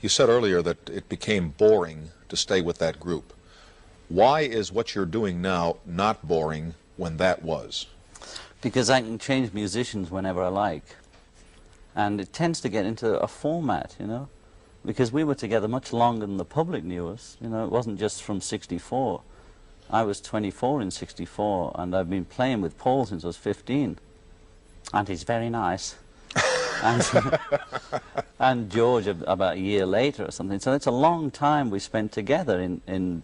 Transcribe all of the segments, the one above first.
You said earlier that it became boring to stay with that group. Why is what you're doing now not boring when that was? Because I can change musicians whenever I like. And it tends to get into a format, you know, because we were together much longer than the public knew us. You know, it wasn't just from '64. I was 24 in '64, and I've been playing with Paul since I was 15. And he's very nice. and George about a year later or something. So it's a long time we spent together in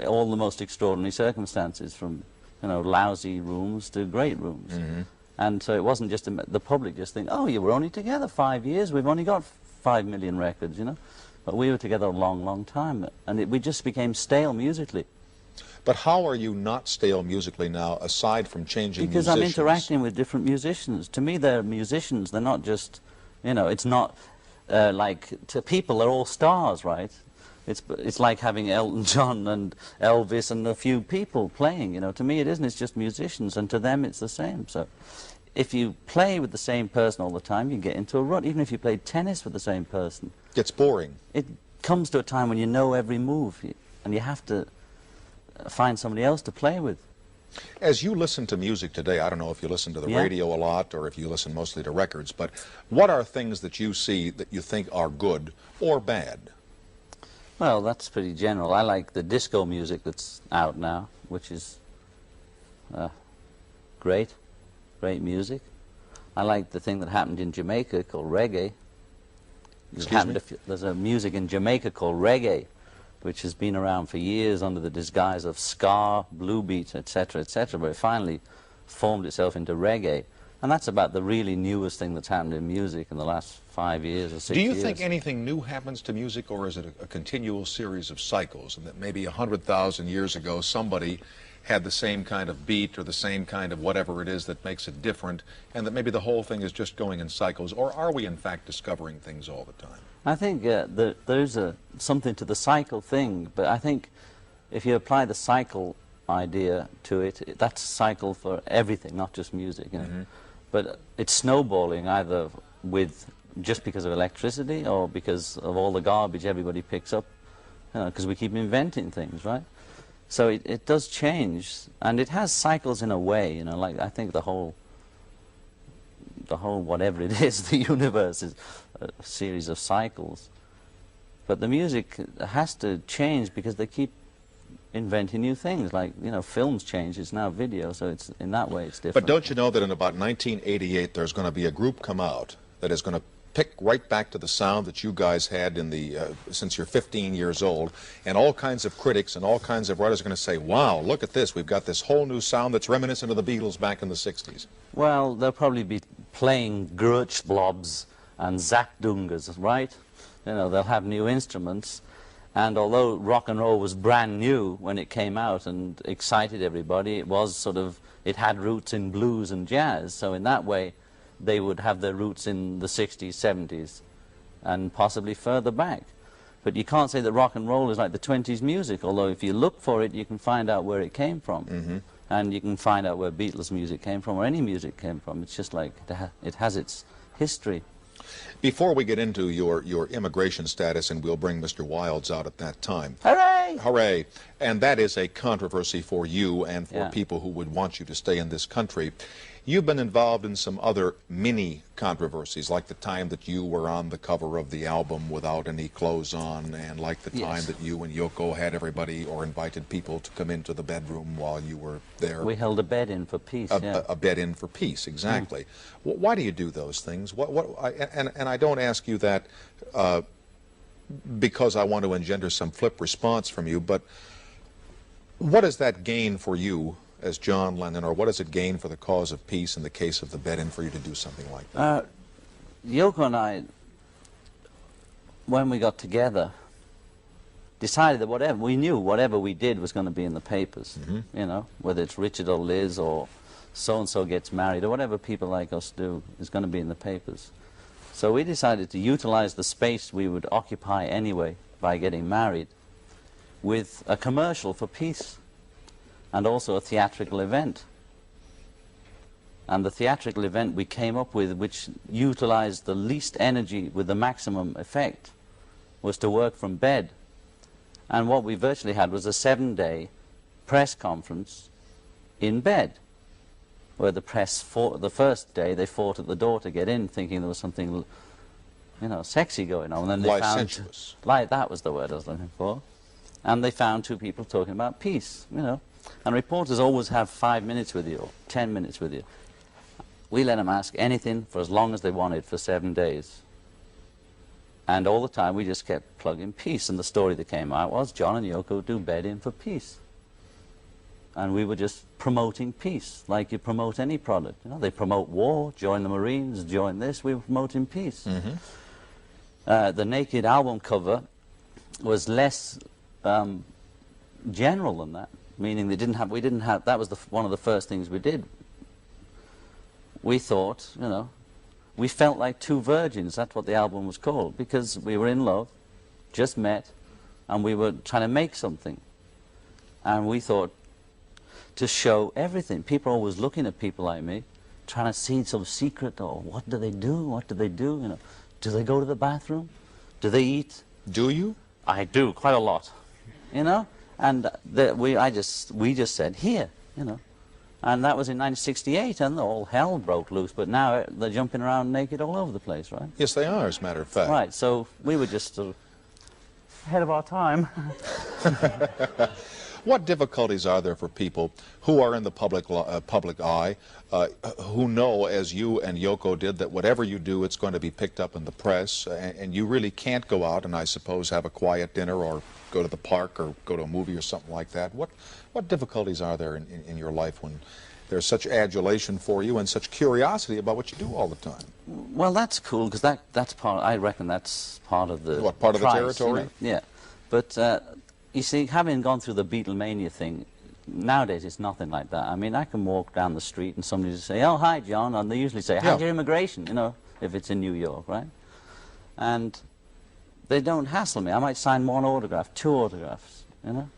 all the most extraordinary circumstances, from, you know, lousy rooms to great rooms. Mm-hmm. And so it wasn't just the public just think, oh, you were only together 5 years, we've only got 5 million records, you know. But we were together a long, long time, and we just became stale musically. But how are you not stale musically now, aside from changing because musicians? I'm interacting with different musicians. To me, they're musicians. They're not just, you know, it's not like, to people, they're all stars, right? It's like having Elton John and Elvis and a few people playing, you know. To me, it isn't. It's just musicians, and to them, it's the same. So if you play with the same person all the time, you get into a rut. Even if you play tennis with the same person. It's boring. It comes to a time when you know every move, and you have to find somebody else to play with. As you listen to music today, I don't know if you listen to the Yeah. radio a lot or if you listen mostly to records, but what are things that you see that you think are good or bad? Well, that's pretty general. I like the disco music that's out now, which is great music. I like the thing that happened in Jamaica called reggae. There's a music in Jamaica called reggae, which has been around for years under the disguise of ska, blue beat, etc., etc., but it finally formed itself into reggae. And that's about the really newest thing that's happened in music in the last 5 years or 6 years. Do you think anything new happens to music, or is it a continual series of cycles, and that maybe 100,000 years ago somebody had the same kind of beat or the same kind of whatever it is that makes it different, and that maybe the whole thing is just going in cycles, or are we in fact discovering things all the time? I think there's something to the cycle thing, but I think if you apply the cycle idea to it, that's a cycle for everything, not just music. You know? Mm-hmm. But it's snowballing either just because of electricity or because of all the garbage everybody picks up, because we keep inventing things, right? So it does change, and it has cycles in a way, you know, like I think the whole whatever it is, the universe is a series of cycles. But the music has to change because they keep inventing new things, like, you know, films change, it's now video, so it's, in that way it's different. But don't you know that in about 1988 there's going to be a group come out that is going to pick right back to the sound that you guys had in the since you're 15 years old, and all kinds of critics and all kinds of writers are going to say, wow, look at this, we've got this whole new sound that's reminiscent of the Beatles back in the 60s. Well, they'll probably be playing Grutsch blobs and Zachtungas, right? You know, they'll have new instruments, and although rock and roll was brand new when it came out and excited everybody, it was sort of, it had roots in blues and jazz, so in that way they would have their roots in the 60s, 70s, and possibly further back. But you can't say that rock and roll is like the 20s music, although if you look for it, you can find out where it came from. Mm-hmm. And you can find out where Beatles music came from, or any music came from. It's just like, it has its history. Before we get into your immigration status, and we'll bring Mr. Wilds out at that time. Hooray! Hooray! And that is a controversy for you and for people who would want you to stay in this country. You've been involved in some other mini controversies, like the time that you were on the cover of the album without any clothes on, and like the time that you and Yoko had everybody or invited people to come into the bedroom while you were there. We held a bed-in for peace, a bed-in for peace, exactly. Why do you do those things? And I don't ask you that because I want to engender some flip response from you, but what does that gain for you as John Lennon, or what does it gain for the cause of peace in the case of the bed-in for you to do something like that? Yoko and I, when we got together, decided that whatever we did was going to be in the papers, you know, whether it's Richard or Liz or so-and-so gets married or whatever people like us do is going to be in the papers. So we decided to utilize the space we would occupy anyway by getting married with a commercial for peace, and also a theatrical event. And the theatrical event we came up with, which utilized the least energy with the maximum effect, was to work from bed. And what we virtually had was a 7-day press conference in bed, where the press fought. The first day they fought at the door to get in, thinking there was something, you know, sexy going on. And then they licentious. found, that was the word I was looking for. And they found two people talking about peace, you know. And reporters always have 5 minutes with you, or 10 minutes with you. We let them ask anything for as long as they wanted for 7 days. And all the time we just kept plugging peace. And the story that came out was John and Yoko do bed in for peace. And we were just promoting peace, like you promote any product. You know, they promote war, join the Marines, join this. We were promoting peace. The Naked album cover was less general than that, meaning we didn't have. That was one of the first things we did. We thought, you know, we felt like two virgins. That's what the album was called, because we were in love, just met, and we were trying to make something. And we thought to show everything. People are always looking at people like me, trying to see some secret, or what do they do? What do they do? You know, do they go to the bathroom? Do they eat? Do you? I do, quite a lot. You know, and we just said here, you know. And that was in 1968, and all hell broke loose. But now they're jumping around naked all over the place, right? Yes, they are, as a matter of fact. Right, so we were just ahead of our time. What difficulties are there for people who are in the public eye, who know, as you and Yoko did, that whatever you do, it's going to be picked up in the press, and you really can't go out and, I suppose, have a quiet dinner or go to the park or go to a movie or something like that? What difficulties are there in your life when there's such adulation for you and such curiosity about what you do all the time? Well, that's cool, because that's part. I reckon that's part of the. What, part of the territory? You know? Yeah, but you see, having gone through the Beatlemania thing, nowadays it's nothing like that. I mean, I can walk down the street and somebody just say, "Oh, hi, John," and they usually say, "How's your immigration?" You know, if it's in New York, right? And they don't hassle me. I might sign one autograph, 2 autographs, you know.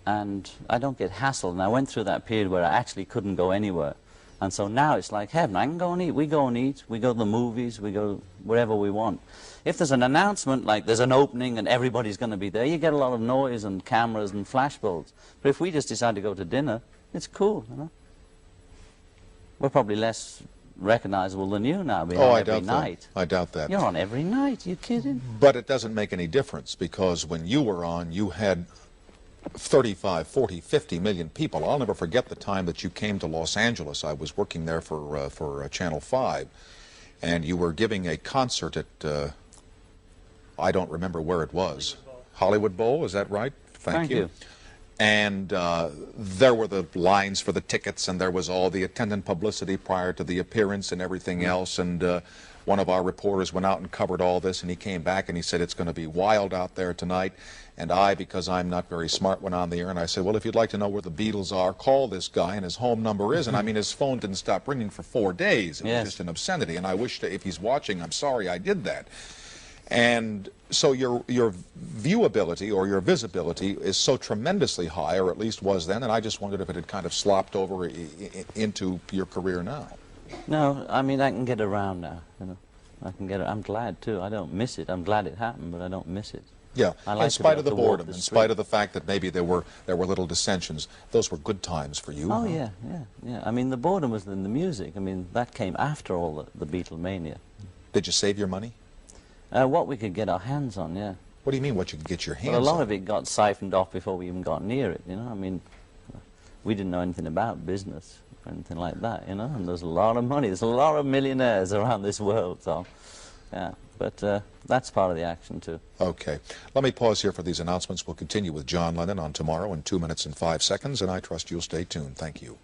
And I don't get hassled. And I went through that period where I actually couldn't go anywhere. And so now it's like heaven. I can go and eat. We go and eat. We go to the movies. We go wherever we want. If there's an announcement, like there's an opening and everybody's going to be there, you get a lot of noise and cameras and flashbulbs. But if we just decide to go to dinner, it's cool, you know. We're probably less recognizable than you now, being on every night. I doubt that. You're on every night. You kidding? But it doesn't make any difference, because when you were on, you had 35, 40, 50 million people. I'll never forget the time that you came to Los Angeles. I was working there for Channel 5, and you were giving a concert at, I don't remember where it was. Hollywood Bowl, is that right? Thank you. And there were the lines for the tickets, and there was all the attendant publicity prior to the appearance and everything else. And one of our reporters went out and covered all this, and he came back and he said, "It's going to be wild out there tonight." And I, because I'm not very smart, went on the air and I said, "Well, if you'd like to know where the Beatles are, call this guy, and his home number is." And I mean, his phone didn't stop ringing for 4 days. It was just an obscenity. And I wish that if he's watching, I'm sorry I did that. And so your viewability or your visibility is so tremendously high, or at least was then, and I just wondered if it had kind of slopped over into your career now. No, I mean, I can get around now, you know. I can get. I'm glad too. I don't miss it. I'm glad it happened, but I don't miss it. Yeah, like in spite of the boredom, in spite of the fact that maybe there were little dissensions, those were good times for you. Oh, huh? Yeah. I mean, the boredom was in the music. I mean, that came after all the Beatlemania. Did you save your money? What we could get our hands on, yeah. What do you mean, what you could get your hands on? Well, a lot of it got siphoned off before we even got near it, you know. I mean, we didn't know anything about business or anything like that, you know. And there's a lot of money. There's a lot of millionaires around this world, so, yeah. But that's part of the action, too. Okay. Let me pause here for these announcements. We'll continue with John Lennon on tomorrow in 2 minutes and 5 seconds, and I trust you'll stay tuned. Thank you.